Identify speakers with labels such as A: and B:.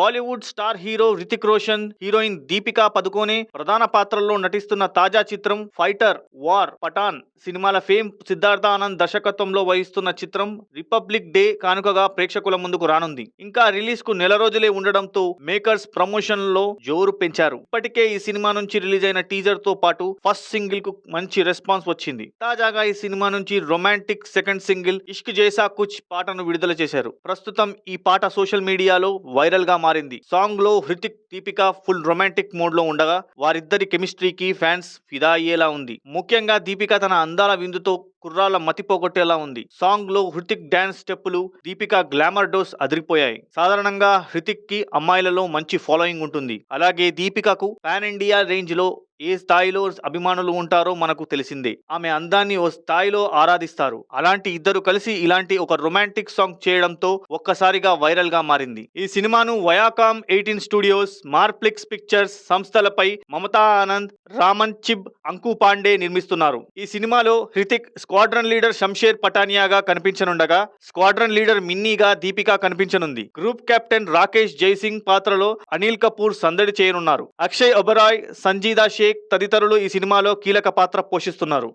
A: Bollywood star hero Hrithik Roshan, heroine Deepika Padukone ప్రధాన పాత్రల్లో నటిస్తున్న తాజా చిత్రం ఫైటర్, వార్, పఠాన్ సినిమాల ఫేమ్ సిద్ధార్థ ఆనంద్ దర్శకత్వంలో వహిస్తున్న చిత్రం రిపబ్లిక్ డే కానుకగా ప్రేక్షకుల ముందుకు రానుంది. ఇంకా రిలీజ్ కు నెల రోజులే ఉండడంతో మేకర్స్ ప్రమోషన్ లో జోరు పెంచారు. ఇప్పటికే ఈ సినిమా నుంచి రిలీజ్ అయిన టీజర్ తో పాటు ఫస్ట్ సింగిల్ కు మంచి రెస్పాన్స్ వచ్చింది. తాజాగా ఈ సినిమా నుంచి రొమాంటిక్ సెకండ్ సింగిల్ ఇష్క్ జైసా కుచ్ పాటను విడుదల చేశారు. ప్రస్తుతం ఈ పాట సోషల్ మీడియాలో వైరల్ గా మారింది. సాంగ్ లో Hrithik, Deepika full romantic mode లో ఉండగా వారిద్దరి కెమిస్ట్రీకి ఫ్యాన్స్ ఫిదా అయ్యేలా ఉంది. ముఖ్యంగా దీపిక తన అందాల విందుతో కుర్రాళ్ళ మతిపోగొట్టేలా ఉంది. సాంగ్ లో హృతిక్ డాన్స్ స్టెప్పులు, దీపిక గ్లామర్ డోస్ అదిరిపోయాయి. సాధారణంగా హృతిక్ కి అమ్మాయిలలో మంచి ఫాలోయింగ్ ఉంటుంది. అలాగే దీపికకు పాన్ ఇండియా రేంజ్ లో ఏ స్థాయిలో అభిమానులు ఉంటారో మనకు తెలిసిందే. ఆమె అందాన్ని ఓ స్థాయిలో ఆరాధిస్తారు. అలాంటి ఇద్దరు కలిసి ఇలాంటి ఒక రొమాంటిక్ సాంగ్ చేయడంతో ఒక్కసారిగా వైరల్ గా మారింది. ఈ సినిమాను వయాకామ్ 18 స్టూడియోస్, మార్ప్లెక్స్ పిక్చర్స్ సంస్థలపై మమతా ఆనంద్, రామన్ చిబ్, అంకు పాండే నిర్మిస్తున్నారు. ఈ సినిమాలో హృతిక్ స్క్వాడ్రన్ లీడర్ షంషేర్ పటానియాగా కనిపించనుండగా, స్క్వాడ్రన్ లీడర్ మిన్నీగా దీపిక కనిపించనుంది. గ్రూప్ కెప్టెన్ రాకేష్ జైసింగ్ పాత్రలో అనిల్ కపూర్ సందడి చేయనున్నారు. అక్షయ్ ఒబెరాయ్, సంజీదా షేక్ తదితరులు ఈ సినిమాలో కీలక పాత్ర పోషిస్తున్నారు.